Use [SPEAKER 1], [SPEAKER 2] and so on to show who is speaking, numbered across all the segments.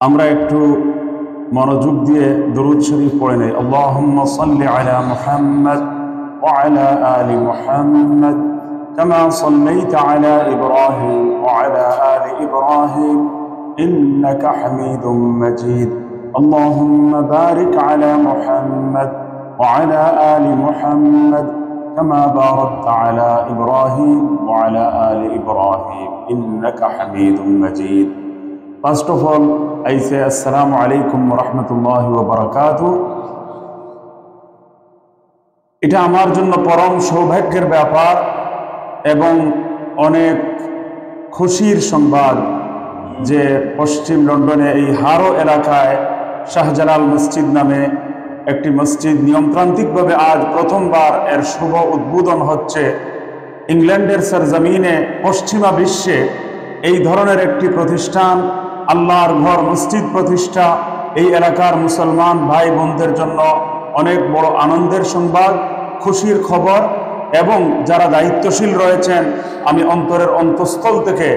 [SPEAKER 1] আমরা একটু মনোযোগ দিয়ে দরুদ শরীফ পড়ে নেই। আল্লাহুম্মা সাল্লি আলা মুহাম্মাদ ওয়া আলা আলি মুহাম্মাদ কামা সাল্লাইতা আলা ইব্রাহিম ওয়া আলা আলি ইব্রাহিম ইন্নাকা হামিদুম মাজিদ। আল্লাহুম্মা বারিক আলা মুহাম্মাদ ওয়া আলা আলি মুহাম্মাদ কামা বারাকতা আলা ইব্রাহিম ওয়া আলা আলি ইব্রাহিম ইন্নাকা হামিদুম মাজিদ। First of all, I say Assalamu alaikum wa rahmatullahi wa barakatuh. এটা আমার জন্য পরম সৌভাগ্যের ব্যাপার এবং অনেক খুশির সংবাদ যে পশ্চিম লন্ডনে এই হারো এলাকায় শাহজালাল মসজিদ নামে একটি মসজিদ নিয়মতান্ত্রিকভাবে আজ প্রথমবার এর শুভ উদ্বোধন হচ্ছে। ইংল্যান্ডের সরজমিনে পশ্চিমা বিশ্বে এই ধরনের একটি প্রতিষ্ঠান, আল্লাহর ঘর মসজিদ প্রতিষ্ঠা এই এলাকার মুসলমান ভাই বোনদের জন্য অনেক বড় আনন্দের সংবাদ, খুশির খবর। এবং যারা দায়িত্বশীল রয়েছেন, আমি অন্তরের অন্তঃস্থল থেকে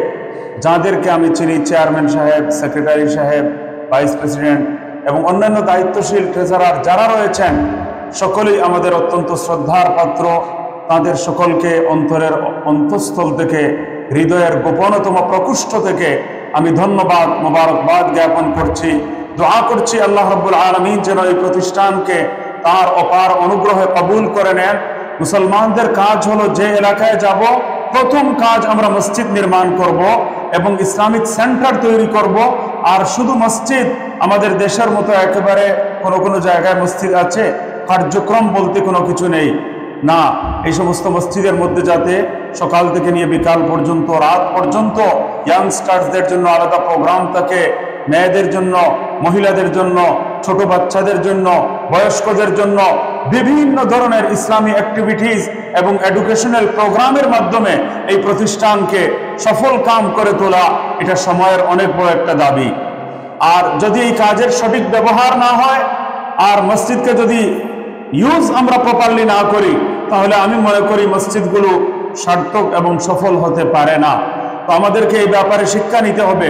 [SPEAKER 1] যাদেরকে আমি চিনি, চেয়ারম্যান সাহেব, সেক্রেটারি সাহেব, ভাইস প্রেসিডেন্ট এবং অন্যান্য দায়িত্বশীল ট্রেজারার যারা রয়েছেন, সকলেই আমাদের অত্যন্ত শ্রদ্ধার পাত্র। তাদের সকলকে অন্তরের অন্তঃস্থল থেকে, হৃদয়ের গোপনতম প্রকোষ্ঠ থেকে আমি ধন্যবাদ, মোবারকবাদ জ্ঞাপন করছি। দোয়া করছি আল্লাহ রাব্বুল আলামিন যেন এই প্রতিষ্ঠানকে তার অপার অনুগ্রহে কবুল করে নেন। মুসলমানদের কাজ হলো, যে এলাকায় যাব প্রথম কাজ আমরা মসজিদ নির্মাণ করব এবং ইসলামিক সেন্টার তৈরি করব। আর শুধু মসজিদ, আমাদের দেশের মতো একেবারে কোনো জায়গায় মসজিদ আছে, কার্যক্রম বলতে কোনো কিছু নেই না। এই সমস্ত মসজিদের মধ্যে যাতে সকাল থেকে নিয়ে বিকাল পর্যন্ত, রাত পর্যন্ত ইয়াংস্টার্সদের জন্য আলাদা প্রোগ্রাম থাকে, মেয়েদের জন্য, মহিলাদের জন্য, ছোট বাচ্চাদের জন্য, বয়স্কদের জন্য বিভিন্ন ধরনের ইসলামী অ্যাক্টিভিটিস এবং এডুকেশনাল প্রোগ্রামের মাধ্যমে এই প্রতিষ্ঠানকে সফল কাম করে তোলা, এটা সময়ের অনেক বড় একটা দাবি। আর যদি এই কাজের সঠিক ব্যবহার না হয় আর মসজিদকে যদি ইউজ আমরা প্রপারলি না করি, তাহলে আমি মনে করি মসজিদগুলো সার্থক এবং সফল হতে পারে না। তো আমাদেরকে এই ব্যাপারে শিক্ষা নিতে হবে।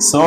[SPEAKER 1] 100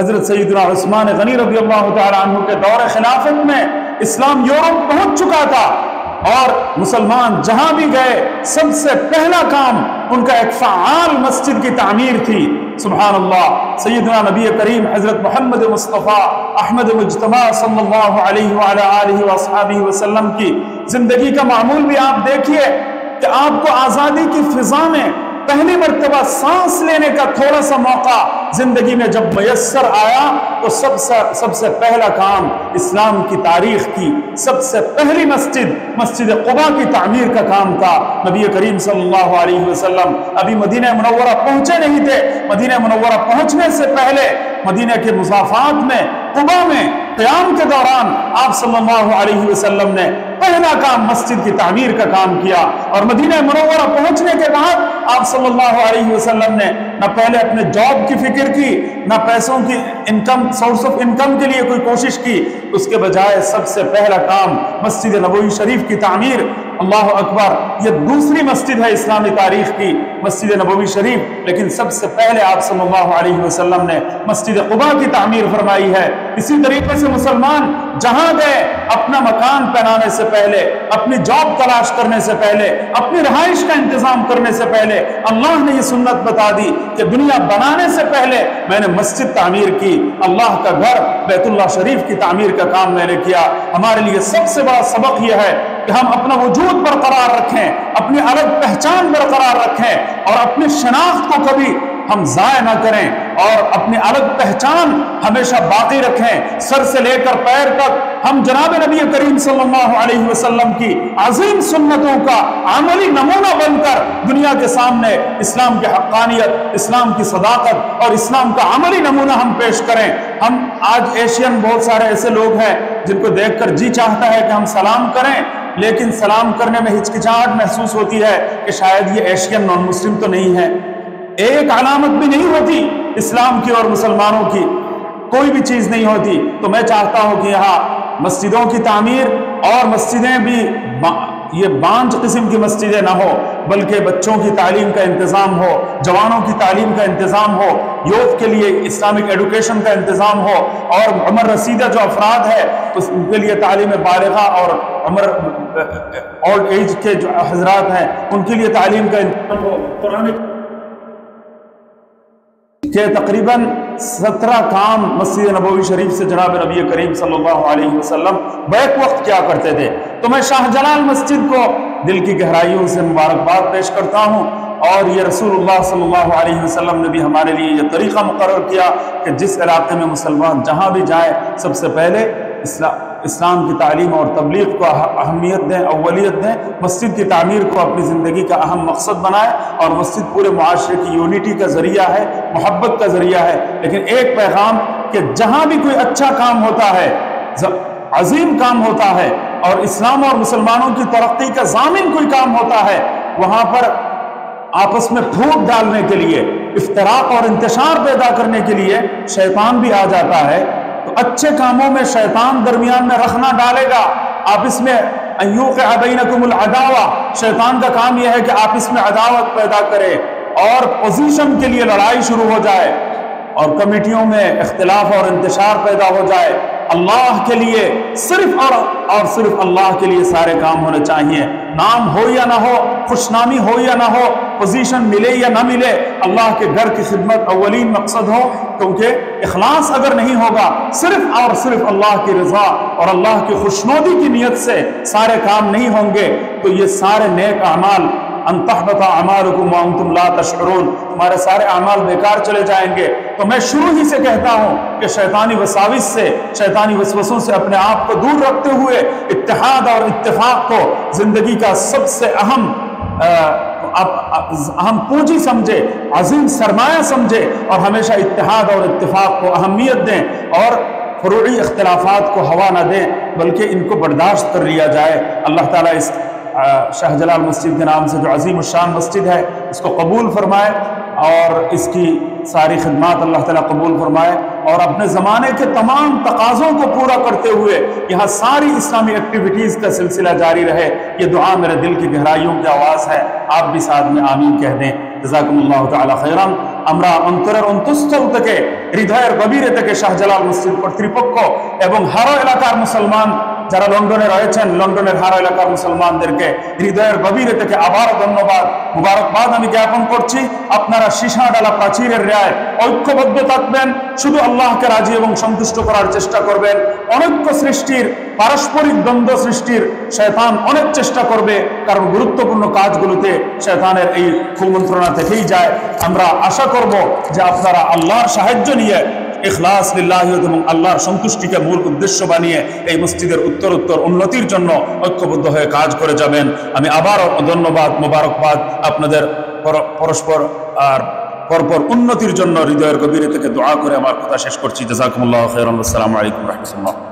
[SPEAKER 1] حضرت سیدنا عثمان غنی رضی اللہ تعالی عنہ کے دور خلافت میں اسلام یورپ پہنچ چکا تھا، اور مسلمان جہاں بھی گئے سب سے پہلا کام ان کا ایک فعال مسجد کی تعمیر تھی۔ سبحان اللہ، سیدنا نبی کریم حضرت محمد مصطفیٰ احمد مجتبیٰ صلی اللہ علیہ وعلی آلہ وصحبہ وسلم کی زندگی کا معمول بھی آپ دیکھیے کہ آپ کو آزادی کی فضا میں پہلی مرتبہ سانس لینے کا تھوڑا سا موقع زندگی میں جب میسر آیا تو سب سے پہلا کام اسلام کی تاریخ کی سب سے پہلی مسجد قباء کی تعمیر کا کام تھا۔ نبی کریم صلی اللہ علیہ وسلم ابھی مدینہ منورہ پہنچے نہیں تھے، مدینہ منورہ پہنچنے سے پہلے مدینہ کے مضافات میں قباء میں قیام کے دوران آپ صلی اللہ علیہ وسلم نے پہلا کام مسجد کی تعمیر کا کام کیا، اور مدینہ منورہ پہنچنے کے بعد آپ صلی اللہ علیہ وسلم نے نہ پہلے اپنے جاب کی فکر کی، نہ پیسوں کی سورس آف انکم کے لیے کوئی کوشش کی، اس کے بجائے سب سے پہلا کام مسجد نبوی شریف کی تعمیر۔ اللہ اکبر، یہ دوسری مسجد ہے اسلامی تاریخ کی مسجد نبوی شریف، لیکن سب سے پہلے آپ صلی اللہ علیہ وسلم نے مسجد قباء کی تعمیر فرمائی ہے۔ اسی طریقے سے مسلمان جہاں گئے اپنا مکان بنانے سے پہلے، اپنی جاب تلاش کرنے سے پہلے، اپنی رہائش کا انتظام کرنے سے پہلے اللہ نے یہ سنت بتا دی کہ دنیا بنانے سے پہلے میں نے مسجد تعمیر کی، اللہ کا گھر بیت اللہ شریف کی تعمیر کا کام میں نے کیا۔ ہمارے لیے سب سے بڑا سبق یہ ہے کہ ہم اپنا وجود برقرار رکھیں، اپنی الگ پہچان برقرار رکھیں، اور اپنی شناخت کو کبھی ہم ضائع نہ کریں، اور اپنی الگ پہچان ہمیشہ باقی رکھیں۔ سر سے لے کر پیر تک ہم جناب نبی کریم صلی اللہ علیہ وسلم کی عظیم سنتوں کا عملی نمونہ بن کر دنیا کے سامنے اسلام کی حقانیت، اسلام کی صداقت اور اسلام کا عملی نمونہ ہم پیش کریں۔ ہم آج ایشین بہت سارے ایسے لوگ ہیں جن کو دیکھ کر جی چاہتا ہے کہ ہم سلام کریں، لیکن سلام کرنے میں ہچکچاہٹ محسوس ہوتی ہے کہ شاید یہ ایشین نان مسلم تو نہیں ہے۔ ایک علامت بھی نہیں ہوتی اسلام کی اور مسلمانوں کی، کوئی بھی چیز نہیں ہوتی۔ تو میں چاہتا ہوں کہ یہاں مسجدوں کی تعمیر، اور مسجدیں بھی یہ بانجھ قسم کی مسجدیں نہ ہو، بلکہ بچوں کی تعلیم کا انتظام ہو، جوانوں کی تعلیم کا انتظام ہو، یوتھ کے لیے اسلامک ایڈوکیشن کا انتظام ہو، اور عمر رسیدہ جو افراد ہے ان کے لیے تعلیم بالغہ اور عمر اولڈ ایج کے جو حضرات ہیں ان کے لیے تعلیم کا انتظام ہو۔ قرآن کہ تقریباً 17 کام مسجد نبوی شریف سے جناب نبی کریم صلی اللہ علیہ وسلم بیک وقت کیا کرتے تھے۔ تو میں شاہ جلال مسجد کو دل کی گہرائیوں سے مبارکباد پیش کرتا ہوں، اور یہ رسول اللہ صلی اللہ علیہ وسلم نے بھی ہمارے لیے یہ طریقہ مقرر کیا کہ جس علاقے میں مسلمان جہاں بھی جائیں سب سے پہلے اسلام کی تعلیم اور تبلیغ کو اہمیت دیں، اولیت دیں، مسجد کی تعمیر کو اپنی زندگی کا اہم مقصد بنائیں، اور مسجد پورے معاشرے کی یونٹی کا ذریعہ ہے، محبت کا ذریعہ ہے۔ لیکن ایک پیغام کہ جہاں بھی کوئی اچھا کام ہوتا ہے، عظیم کام ہوتا ہے، اور اسلام اور مسلمانوں کی ترقی کا ضامن کوئی کام ہوتا ہے، وہاں پر آپس میں پھوٹ ڈالنے کے لیے، افتراق اور انتشار پیدا کرنے کے لیے شیطان بھی آ جاتا ہے۔ تو اچھے کاموں میں شیطان درمیان میں رکھ نہ ڈالے گا، آپس میں ایوقع بینکم العداوہ، شیطان کا کام یہ ہے کہ آپس میں عداوت پیدا کرے اور پوزیشن کے لیے لڑائی شروع ہو جائے، اور کمیٹیوں میں اختلاف اور انتشار پیدا ہو جائے۔ اللہ کے لیے صرف اور صرف اللہ کے لیے سارے کام ہونے چاہیے، نام ہو یا نہ ہو، خوشنامی ہو یا نہ ہو، پوزیشن ملے یا نہ ملے، اللہ کے گھر کی خدمت اولین مقصد ہو، کیونکہ اخلاص اگر نہیں ہوگا، صرف اور صرف اللہ کی رضا اور اللہ کی خوشنودی کی نیت سے سارے کام نہیں ہوں گے، تو یہ سارے نیک اعمال ان تحبط اعمالکم وانتم لا تشعرون، تمہارے سارے اعمال بیکار چلے جائیں گے۔ تو میں شروع ہی سے کہتا ہوں کہ شیطانی وساوس سے، شیطانی وسوسوں سے اپنے آپ کو دور رکھتے ہوئے اتحاد اور اتفاق کو زندگی کا سب سے اہم پونجی سمجھے، عظیم سرمایہ سمجھے، اور ہمیشہ اتحاد اور اتفاق کو اہمیت دیں، اور فروعی اختلافات کو ہوا نہ دیں، بلکہ ان کو برداشت کر لیا جائے۔ اللہ تعالیٰ اس شاہ جلال مسجد کے نام سے جو عظیم الشان مسجد ہے اس کو قبول فرمائے، اور اس کی ساری خدمات اللہ تعالیٰ قبول فرمائے، اور اپنے زمانے کے تمام تقاضوں کو پورا کرتے ہوئے یہاں ساری اسلامی ایکٹیویٹیز کا سلسلہ جاری رہے۔ یہ دعا میرے دل کی گہرائیوں کی آواز ہے، آپ بھی ساتھ میں آمین کہہ دیں۔ جزاکم اللہ تعالیٰ خیرا۔ আমরা অন্তরের অন্তঃস্থল থেকে, হৃদয়ের গভীরে থেকে শাহজালাল মসজিদ কর্তৃপক্ষ এবং হারো এলাকার মুসলমান যারা লন্ডনে রয়েছেন, লন্ডনের হারো এলাকার মুসলমানদেরকে হৃদয়ের গভীরে থেকে আবার ধন্যবাদ, মুবারকবাদ আমি জ্ঞাপন করছি। আপনারা সীসা ডালা প্রাচীরের ন্যায় ঐক্যবদ্ধ থাকবেন, শুধু আল্লাহকে রাজি এবং সন্তুষ্ট করার চেষ্টা করবেন। অনৈক্য সৃষ্টির, পারস্পরিক দ্বন্দ্ব সৃষ্টির শয়তান অনেক চেষ্টা করবে, কারণ গুরুত্বপূর্ণ কাজগুলোতে শয়তানের এই কুমন্ত্রণা থেকেই যায়। আমরা আশা করব যে আপনারা আল্লাহর সাহায্য নিয়ে, ইখলাস লিল্লাহ এবং আল্লাহর সন্তুষ্টিকে মূল উদ্দেশ্য বানিয়ে এই মসজিদের উত্তরোত্তর উন্নতির জন্য ঐক্যবদ্ধ হয়ে কাজ করে যাবেন। আমি আবারও ধন্যবাদ, মোবারকবাদ আপনাদের পরস্পর আর পরপর উন্নতির জন্য হৃদয়ের গভীরে থেকে দোয়া করে আমার কথা শেষ করছি। জাযাকুমুল্লাহু খাইরান। আসসালামু আলাইকুম ওয়া রাহমাতুল্লাহ।